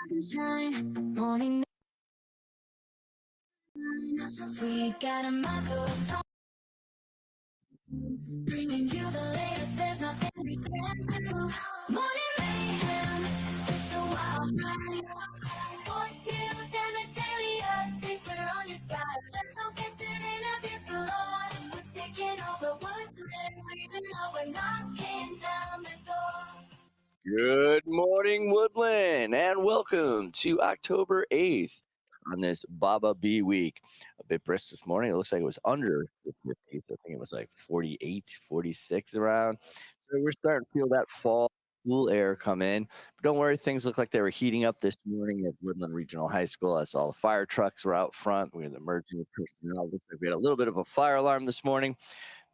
Sunshine, morning, we got a motto, bringing you the latest. There's nothing we can't do. Morning mayhem, it's a wild ride. Sports news and the daily updates. We're on your side. Special guests and interviews galore. We're taking over Woodland Regional. We're knocking down the door. Good morning, Woodland, and welcome to October 8th on this Baba B week. A bit brisk this morning. It looks like it was under the 50s. I think it was like 48, 46 around. So we're starting to feel that fall cool air come in. But don't worry, things look like they were heating up this morning at Woodland Regional High School. I saw the fire trucks were out front. We had the emergency personnel. Looks like we had a little bit of a fire alarm this morning.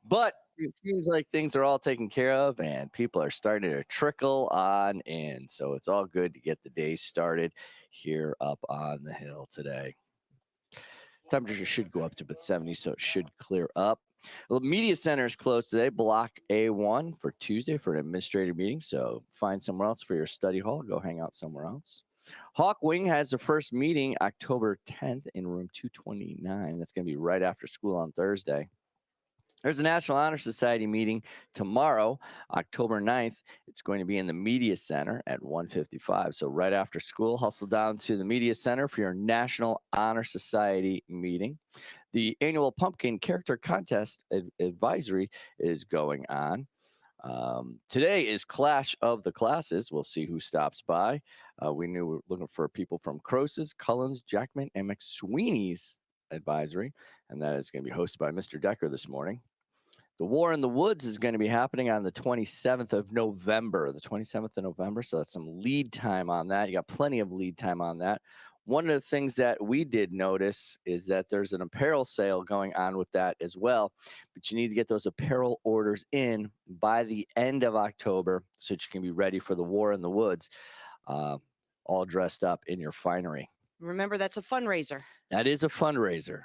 But it seems like things are all taken care of and people are starting to trickle on in. So it's all good to get the day started here up on the hill today. Temperature should go up to about 70, so it should clear up. Well, the media center is closed today, block A1 for Tuesday for an administrative meeting. So find somewhere else for your study hall. Go hang out somewhere else. Hawk Wing has the first meeting October 10th in room 229. That's going to be right after school on Thursday. There's a National Honor Society meeting tomorrow, October 9th. It's going to be in the Media Center at 1:55. So right after school, hustle down to the Media Center for your National Honor Society meeting. The annual Pumpkin Character Contest advisory is going on. Today is Clash of the Classes. We'll see who stops by. We knew we were looking for people from Croesus, Cullens, Jackman, and McSweeney's advisory, and that is going to be hosted by Mr. Decker this morning. The War in the Woods is going to be happening on the 27th of November, So that's some lead time on that. You got plenty of lead time on that. One of the things that we did notice is that there's an apparel sale going on with that as well, but you need to get those apparel orders in by the end of October so that you can be ready for the War in the Woods, all dressed up in your finery. Remember, that's a fundraiser. That is a fundraiser.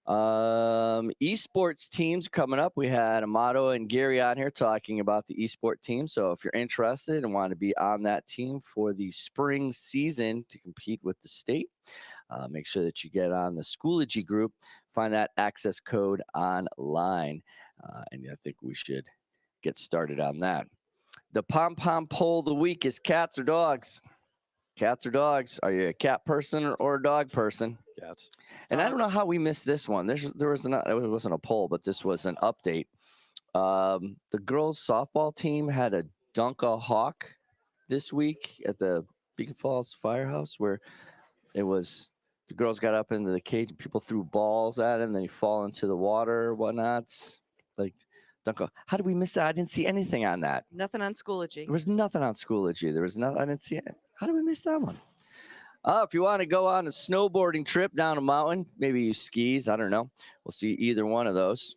Esports teams coming up. We had Amato and Gary on here talking about the esport team. So if you're interested and want to be on that team for the spring season to compete with the state, make sure that you get on the Schoology group. Find that access code online. And I think we should get started on that. The pom-pom poll of the week is cats or dogs? Cats or dogs? Are you a cat person or a dog person? Cats. And I don't know how we missed this one. It wasn't a poll, but this was an update. The girls softball team had a dunk-a-hawk this week at the Beacon Falls Firehouse, where it was the girls got up into the cage and people threw balls at him, then he fall into the water or whatnot. Like dunk. How did we miss that? I didn't see anything on that. Nothing on Schoology. There was nothing on Schoology. I didn't see it. How did we miss that one? If you want to go on a snowboarding trip down a mountain, maybe you skis, I don't know. We'll see either one of those.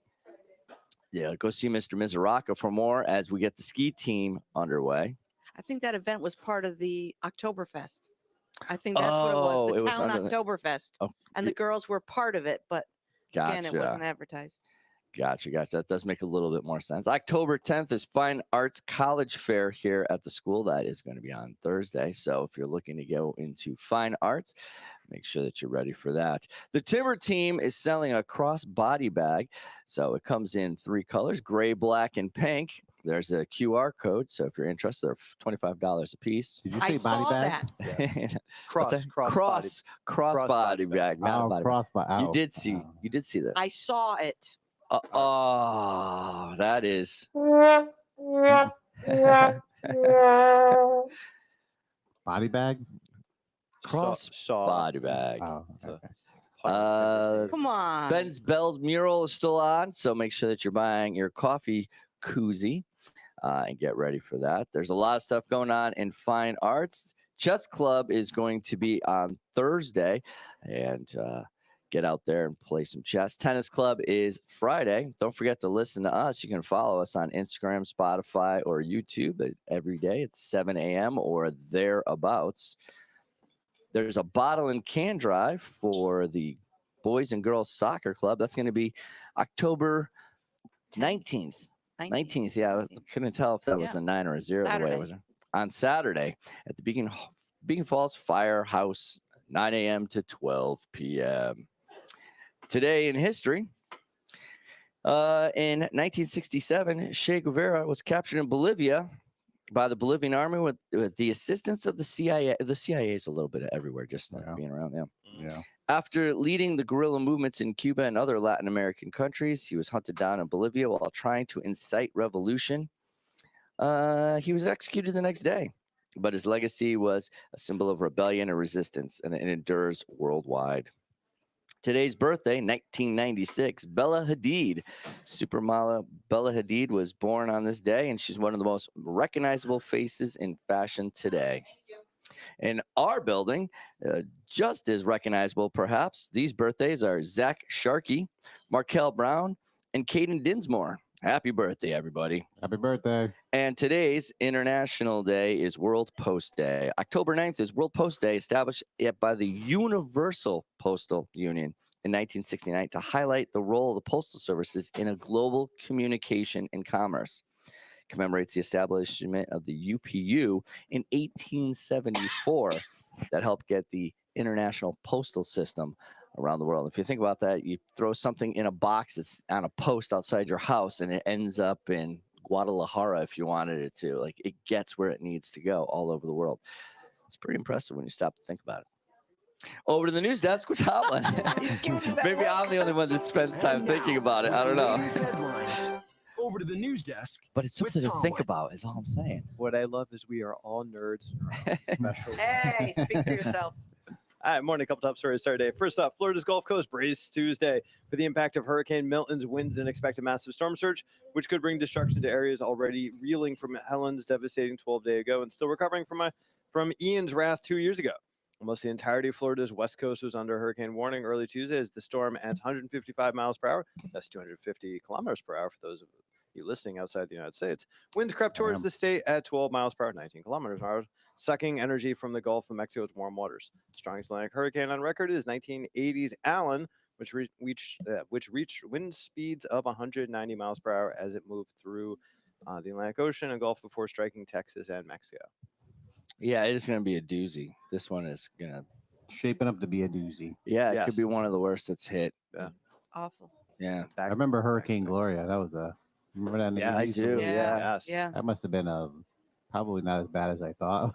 Yeah, go see Mr. Mizuraka for more as we get the ski team underway. I think that event was part of the Oktoberfest. I think that's what it was, the town Oktoberfest. And the girls were part of it, but again, it wasn't advertised. Gotcha. That does make a little bit more sense. October 10th is Fine Arts College Fair here at the school. That is going to be on Thursday. So if you're looking to go into fine arts, make sure that you're ready for that. The Timber team is selling a crossbody bag. So it comes in 3 colors, gray, black, and pink. There's a QR code. So if you're interested, they're $25 a piece. Did you say body bag? Yeah. Crossbody bag. Crossbody. You did see this. I saw it. That is. Body bag? Body bag. Oh, okay. Come on. Ben's Bell's mural is still on, so make sure that you're buying your coffee koozie and get ready for that. There's a lot of stuff going on in fine arts. Chess Club is going to be on Thursday, and get out there and play some chess. Tennis Club is Friday. Don't forget to listen to us. You can follow us on Instagram, Spotify, or YouTube every day at 7 a.m. or thereabouts. There's a bottle and can drive for the Boys and Girls Soccer Club. That's going to be October 19th. 19th, yeah. I couldn't tell if that was a 9 or a 0 the way it was. On Saturday at the Beacon Beacon Falls Firehouse, 9 a.m. to 12 p.m. Today in history, in 1967, Che Guevara was captured in Bolivia by the Bolivian army with the assistance of the CIA. The CIA is a little bit everywhere, just not being around them. Yeah. After leading the guerrilla movements in Cuba and other Latin American countries, he was hunted down in Bolivia while trying to incite revolution. He was executed the next day, but his legacy was a symbol of rebellion and resistance, and it endures worldwide. Today's birthday, 1996, Bella Hadid. Supermodel Bella Hadid was born on this day, and she's one of the most recognizable faces in fashion today. In our building, just as recognizable, perhaps, these birthdays are Zach Sharkey, Markel Brown, and Caden Dinsmore. Happy birthday, everybody. Happy birthday. And today's International Day is World Post Day. October 9th is World Post Day, established by the Universal Postal Union in 1969 to highlight the role of the postal services in a global communication and commerce. Commemorates the establishment of the UPU in 1874 that helped get the international postal system around the world. If you think about that, you throw something in a box that's on a post outside your house and it ends up in Guadalajara if you wanted it to. Like, it gets where it needs to go all over the world. It's pretty impressive when you stop to think about it. Over to the news desk with Tomlin. Maybe I'm the only one that spends time thinking about it. I don't know. Over to the news desk. But it's something to think about, is all I'm saying. What I love is we are all nerds. Special. Hey, speak for yourself. All right, morning. A couple top stories start today. First up, Florida's Gulf Coast braced Tuesday for the impact of Hurricane Milton's winds and expected massive storm surge, which could bring destruction to areas already reeling from Helen's devastating 12-day ago and still recovering from Ian's wrath 2 years ago. Almost the entirety of Florida's west coast was under hurricane warning early Tuesday as the storm at 155 miles per hour. That's 250 kilometers per hour for those of you listening outside the United States. Winds crept towards the state at 12 miles per hour, 19 kilometers per hour, sucking energy from the Gulf of Mexico's warm waters. The strongest Atlantic hurricane on record is 1980's Allen, which reached wind speeds of 190 miles per hour as it moved through the Atlantic Ocean and Gulf before striking Texas and Mexico. Yeah, it is going to be a doozy. This one is going to... Shaping up to be a doozy. Yeah, it Yes. could be one of the worst that's hit. Yeah. Awful. Yeah. I remember Hurricane Gloria. That was a... Remember that? in the Yeah, I 80s? do. Yeah. Yes. Yeah. That must have been probably not as bad as I thought.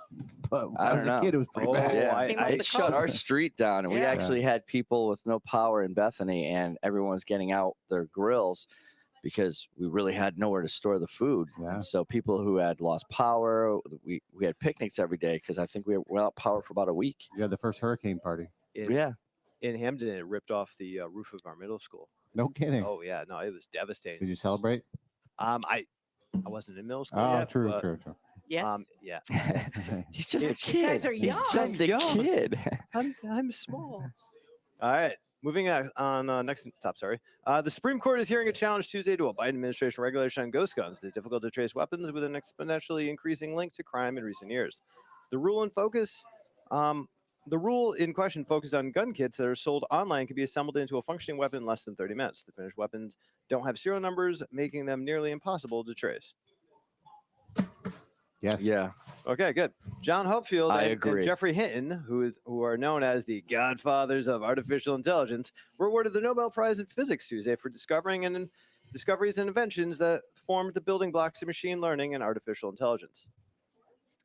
But when I was don't a know. kid, it was pretty Oh, bad. Yeah, Came up it the shut our coast. street down, and we Yeah. actually had people with no power in Bethany, and everyone was getting out their grills because we really had nowhere to store the food. Yeah. So people who had lost power, we had picnics every day because I think we were without power for about a week. You had the first hurricane party. Yeah. In Hamden, it ripped off the roof of our middle school. No kidding. Oh yeah, no, it was devastating. Did you celebrate? I wasn't in middle school Oh, yet. true, but, true, true. Yeah. Yeah. He's just a You kid. guys are He's young. just a Young. kid. I'm small. All right. Moving on, next top story. The Supreme Court is hearing a challenge Tuesday to a Biden administration regulation on ghost guns, the difficult to trace weapons with an exponentially increasing link to crime in recent years. The rule in question focused on gun kits that are sold online can be assembled into a functioning weapon in less than 30 minutes. The finished weapons don't have serial numbers, making them nearly impossible to trace. Yes. Yeah. Okay, good. John Hupfield I and agree. Jeffrey Hinton, who are known as the godfathers of artificial intelligence, were awarded the Nobel Prize in Physics Tuesday for discoveries and inventions that formed the building blocks of machine learning and artificial intelligence.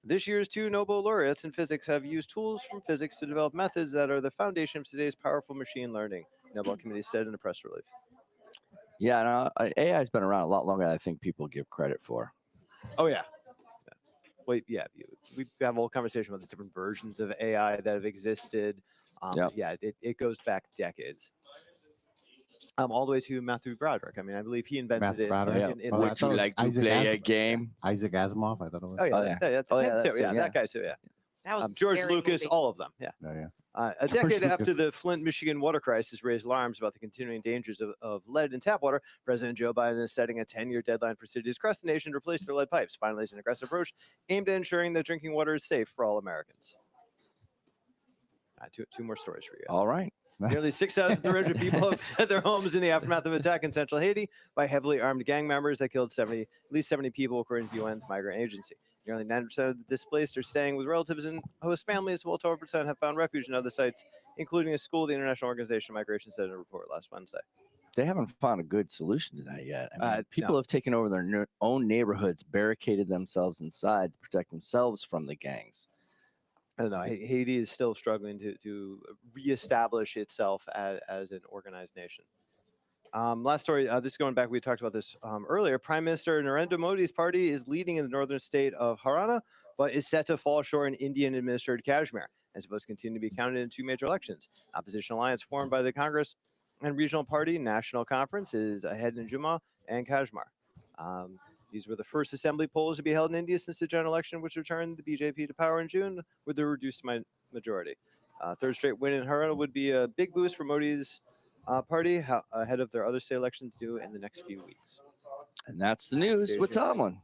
This year's two Nobel laureates in physics have used tools from physics to develop methods that are the foundation of today's powerful machine learning, Nobel Committee said in a press release. Yeah. No, AI has been around a lot longer than I think people give credit for. Oh, yeah. Wait, yeah, we have a whole conversation about the different versions of AI that have existed. Yep. Yeah, it goes back decades. All the way to Matthew Broderick. I mean, I believe he invented Matthew it. Broderick. in Oh, I Would like- thought you it was like to Isaac play a Asimov. game? Isaac Asimov, I thought it was. oh, yeah, Oh, yeah. that's Oh, yeah, him that's too. it, Yeah, yeah. that guy too. Yeah, That was a George scary Lucas, movie. all of them. Yeah. Oh, yeah. A George decade after Lucas. the Flint, Michigan water crisis raised alarms about the continuing dangers of lead in tap water, President Joe Biden is setting a 10-year deadline for cities across the nation to replace their lead pipes, finalizing an aggressive approach aimed at ensuring that drinking water is safe for all Americans. Two more stories for you. All right. Nearly 6,300 people have fled their homes in the aftermath of an attack in central Haiti by heavily armed gang members that killed at least 70 people, according to the UN's migrant agency. Nearly 90% of the displaced are staying with relatives and host families, while 12% have found refuge in other sites, including a school, the International Organization of Migration said in a report last Wednesday. They haven't found a good solution to that yet. I mean, people No. have taken over their own neighborhoods, barricaded themselves inside to protect themselves from the gangs. I don't know. Haiti is still struggling to reestablish itself as an organized nation. Last story, this is going back, we talked about this earlier. Prime Minister Narendra Modi's party is leading in the northern state of Haryana, but is set to fall short in Indian-administered Kashmir, as votes continue to be counted in 2 major elections. Opposition alliance formed by the Congress and Regional Party National Conference is ahead in Jammu and Kashmir. These were the first assembly polls to be held in India since the general election, which returned the BJP to power in June with a reduced majority. Third straight win in Haryana would be a big boost for Modi's party ahead of their other state elections due in the next few weeks. And that's the news with Tomlin.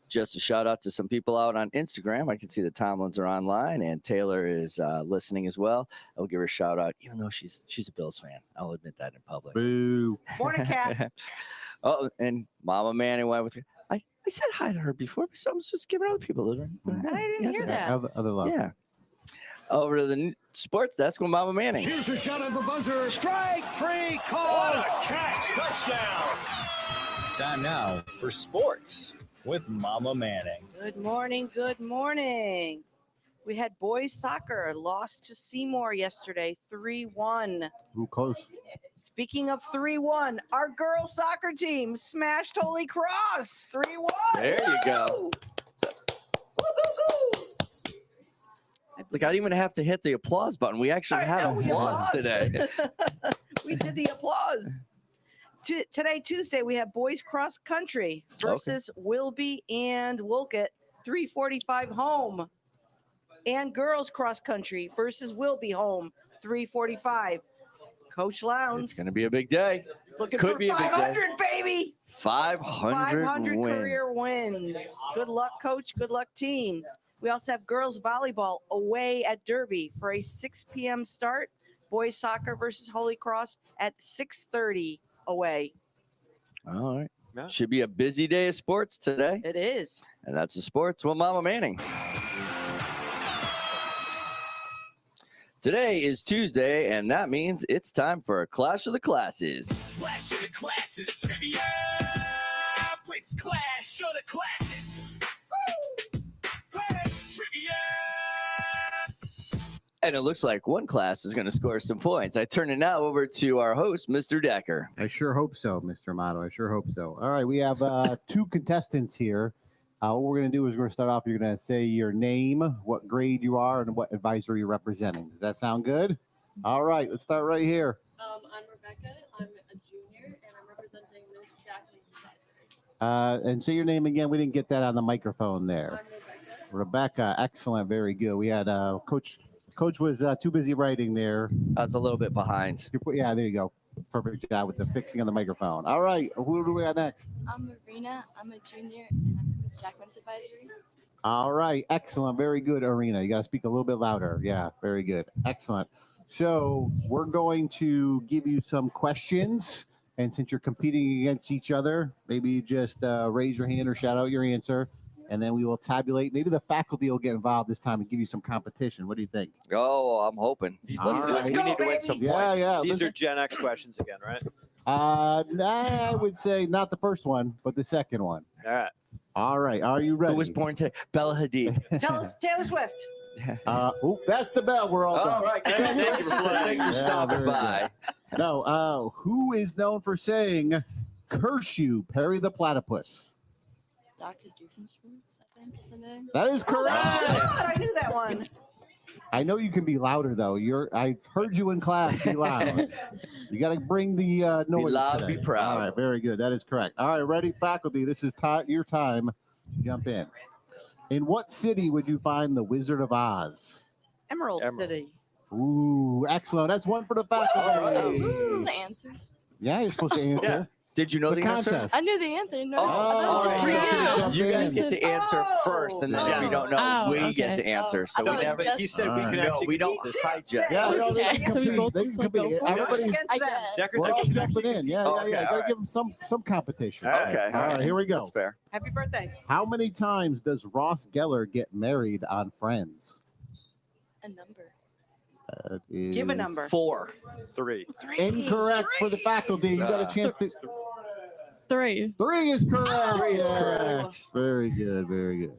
Just a shout out to some people out on Instagram. I can see the Tomlins are online, and Taylor is listening as well. I'll give her a shout out, even though she's a Bills fan. I'll admit that in public. Boo. Morning, Cat. Oh, and Mama Manny went with. I said hi to her before, so I was just giving other people. I didn't hear that. Other love. Yeah. Over to the sports desk with Mama Manning. Here's a shot at the buzzer. Strike 3 call. What a catch. Touchdown. Time now for sports with Mama Manning. Good morning. Good morning. We had boys soccer lost to Seymour yesterday, 3-1. Ooh, close. Speaking of 3-1, our girls soccer team smashed Holy Cross, 3-1. There you go. Woo-hoo-hoo. Look, I didn't even have to hit the applause button. We actually had know, we applause applauded. today. We did the applause. Today, Tuesday, we have boys cross country versus Wilby and Wolcott, 3:45 home. And girls cross country versus Wilby home, 3:45. Coach Lowndes. It's going to be a big day. Looking Could for be a big day. 500, baby. 500 wins. career wins. Good luck, coach. Good luck, team. We also have girls volleyball away at Derby for a 6 p.m. start. Boys soccer versus Holy Cross at 6:30 away. All right. Yeah. Should be a busy day of sports today. It is. And that's the sports with Mama Manning. Today is Tuesday, and that means it's time for a Clash of the Classes. Clash of the Classes trivia. Blitz Clash of the Classes. Woo! Play trivia. And it looks like one class is going to score some points. I turn it now over to our host, Mr. Decker. I sure hope so, Mr. Amato. I sure hope so. All right, we have 2 contestants here. What we're going to do is we're going to start off. You're going to say your name, what grade you are, and what advisor you're representing. Does that sound good? All right, let's start right here. I'm Rebecca. I'm a junior, and I'm representing Miss Jackie's advisory. And say your name again. We didn't get that on the microphone there. I'm Rebecca. Rebecca, excellent, very good. We had Coach was too busy writing there. That's a little bit behind. Yeah, there you go. Perfect job with the fixing on the microphone. All right, who do we got next? I'm Marina. I'm a junior, and I'm Miss Jackman's advisory. All right, excellent, very good, Arena. You got to speak a little bit louder. Yeah, very good, excellent. So we're going to give you some questions, and since you're competing against each other, maybe you just raise your hand or shout out your answer, and then we will tabulate. Maybe the faculty will get involved this time and give you some competition. What do you think? Oh, I'm hoping. All Let's do right. it. We need to win some Yeah, points. yeah. These are Gen X questions again, right? I would say not the first one, but the second one. All right. All right, are you ready? Who was born today? Bella Hadid. Tell us, Taylor Swift. That's the bell. We're all done. All right. Thank you for Yeah, stopping very by. No, who is known for saying "Curse Perry the Platypus"? Dr. Doofenshmirtz, I think is her name. That is Oh, correct. God, I knew that one. I know you can be louder though. I've heard you in class. Be loud. You got to bring the noise. Be loud, today. be proud. All right, very good. That is correct. All right, ready, faculty. This is your time to jump in. In what city would you find the Wizard of Oz? Emerald City. Ooh, excellent. That's one for the faculty. Supposed to answer. Yeah, you're supposed to answer. Did you know The the answer? contest. I knew the answer. No, Oh, I thought it was just oh, for yeah. you. You guys get to answer Oh. first, and then if we Yeah. don't know, Oh, we get okay. to answer. Oh, So I we thought it was never. But he just- said we Alright. can No, actually we don't compete this hijack. Yeah, no, they Okay, can so we compete. both They can just, like, go compete. for it? Everybody, Against I them. guess. Jacker we're said all we can jumping actually in. Yeah, Oh, yeah, okay, yeah. Gotta alright. give them some competition. Okay. All right, here we go. That's fair. Happy birthday. How many times does Ross Geller get married on Friends? A number. That is Give a number. 4. 3. Incorrect for the faculty. You got a chance to. 3. 3 is correct. 3 is Yes. Very good. Very good.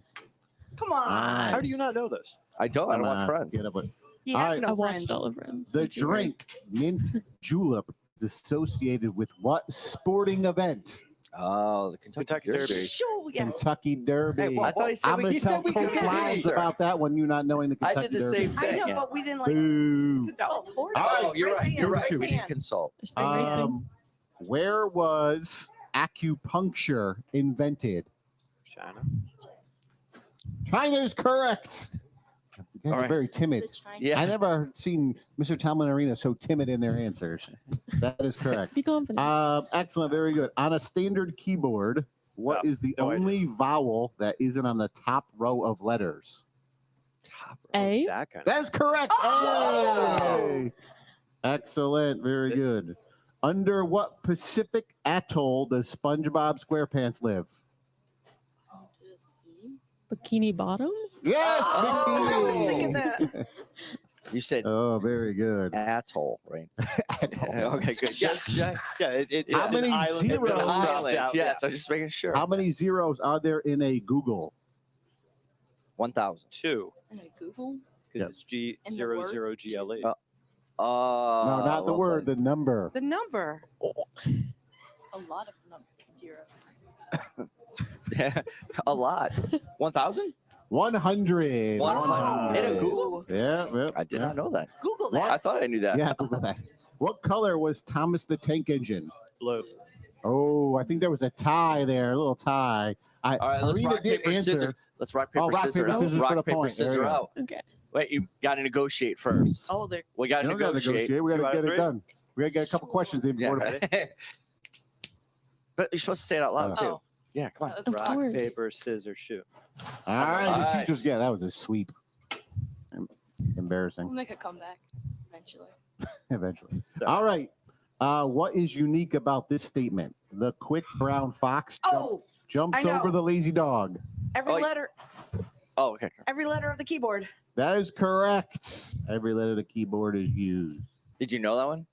Come on. Alright. How do you not know this? I don't. I don't Come want on, friends. Get up with- He All has right. no I watched friends. all of Friends. The Don't you worry. drink mint julep is associated with what sporting event? Oh, the Kentucky Kentucky Derby. Sure, yeah. Kentucky Derby. I thought he said I'm we, gonna he tell said we could Coach Lyons answer. about that one. You not knowing the I Kentucky did the Derby. same I thing. know, Yeah. but we didn't like. Boo. Oh, it's horse. All right. Oh, you're right. You're right. Raise We did hand. consult. There's no racing. Where was acupuncture invented? China. China is correct. You guys All are right. very timid. The Chinese. Yeah. I never seen Mr. Talman Arena so timid in their answers. That is correct. Be confident. Excellent, very good. On a standard keyboard, what No, is the no idea. only vowel that isn't on the top row of letters? Top A. That kind of. That is correct. Oh! Hey! Excellent, very good. Under what Pacific atoll does SpongeBob SquarePants live? Bikini Bottom? Yes, Oh, I was thinking Bikini. that. You said Oh, very good. atoll, right? Atoll. Okay, good. Just check. Yeah, it's How an many island. It's an zeros? island. Out, Yes, I was just making sure. How many zeros are there in a Google? 1,000. 2. And I Google. Because Yep. it's G And the 0 word? 0 GLE. Oh. No, not the well word, the number. The number. A lot of zeros. done. A lot. 1,000? 100. 100. In a Google? Yeah, yeah. I did not know that. Google I that. thought I knew that. Yeah, Google that. What color was Thomas the Tank Engine? Blue. Oh, I think there was a tie there, a little tie. All right, let's Arena rock, did paper, answer. scissors. Let's rock, paper, Oh, rock, scissors paper, out. scissors for rock, the paper, point. There you scissors go. out. Okay. Wait, you got to negotiate first. Oh, there. We got to You don't gotta negotiate. negotiate. We got Two to out get of it three? done. We got to get a couple questions in before. Yeah. But you're supposed to say it out loud, too. Oh. Yeah, come on. Of Rock, course. paper, scissors, shoot. All right, All the right. teachers. Yeah, that was a sweep. We'll Embarrassing. make a comeback eventually. Eventually. So- All right. What is unique about this statement? The quick brown fox Oh, jumps I know. over the lazy dog. every Oh, letter. Oh, okay. Every letter of the keyboard. That is correct. Every letter of the keyboard is used. Did you know that one?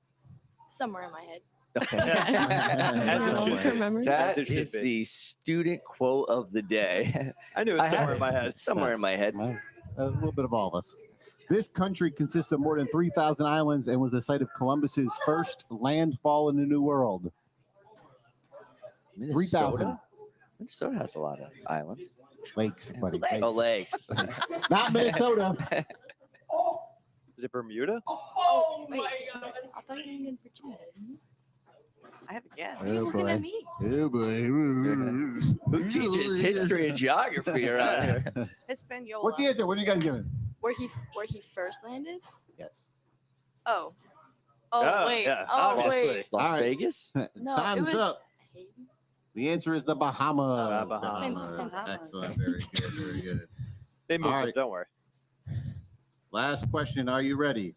Somewhere in my head. Okay. As it No, should I be. can remember. That As it should is be. the student quote of the day. I knew it I was somewhere have in my head. It's somewhere in my head. Well, a little bit of all of us. This country consists of more than 3,000 islands and was the site of Columbus's first landfall in the New World. 3,000 Minnesota has a lot of islands. lakes, buddy. Oh, Lakes. lakes. Not Minnesota. Is it Bermuda? Oh, wait. I thought you meant Virginia. I have a guess. What are you Oh, looking boy. at me? Oh, boy. Who teaches history and geography around here? Hispaniola. What's the answer? What are you guys giving? Where he first landed? Yes. Oh. Oh, Yeah, wait. yeah, Oh, obviously. wait. Las All right. Vegas? No, it Time's was up. Haiti. The answer is the Bahamas. Bahamas. Same- Bahamas. same. Excellent. Very good. Very good. They moved All it, right. don't worry. Last question. Are you ready?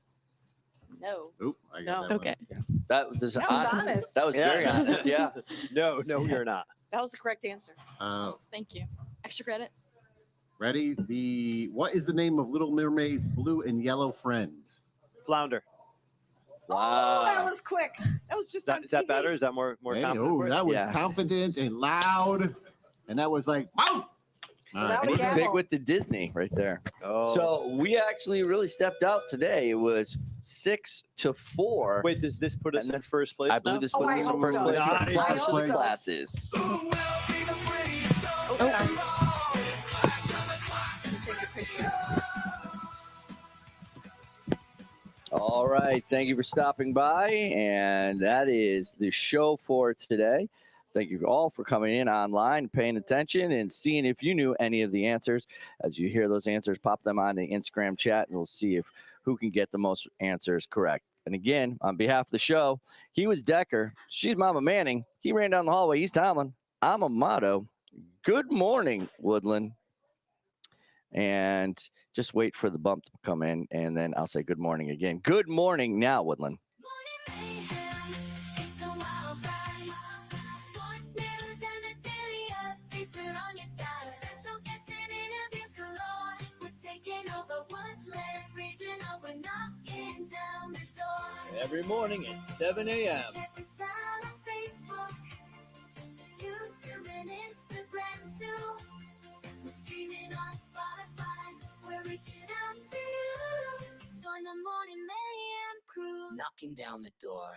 No. Oop, I got No. that Okay. That was That was honest. honest. That was very honest. Yeah. No, we are not. That was the correct answer. One. Thank you. Extra credit. Ready? What is the name of Little Mermaid's blue and yellow friend? Flounder. Oh, that was quick. That was just on Is that TV. better? Is that more Hey, confident? oh, for you? that was Yeah. confident and loud, and that was like, wow. All Without right. a He's gavel. big with the Disney right there. Oh. So we actually really stepped out today. It was 6-4. wait, does this put us And in first place? I believe this Oh, puts I us in hope first so. place for Nice. I class hope so. classes. Who will be the prettiest? Oh, sorry. Flash on the glasses. Take a picture. All right. Thank you for stopping by. And that is the show for today. Thank you all for coming in online, paying attention, and seeing if you knew any of the answers. As you hear those answers, pop them on the Instagram chat, and we'll see if who can get the most answers correct. And again, on behalf of the show, he was Decker. She's Mama Manning. He ran down the hallway. He's Tomlin. I'm Amato. Good morning, Woodland. And just wait for the bump to come in, and then I'll say good morning again. Good morning now, Woodland. Morning mayhem, it's a wild ride. Sports news and the daily updates, we're on your side. Special guests and interviews galore. We're taking over Woodland Regional. We're knocking down the door. Every morning at 7 a.m. Check us out on Facebook, YouTube, and Instagram too. We're streaming on Spotify. We're reaching out to you. Join the Morning Mayhem crew. Knocking down the door.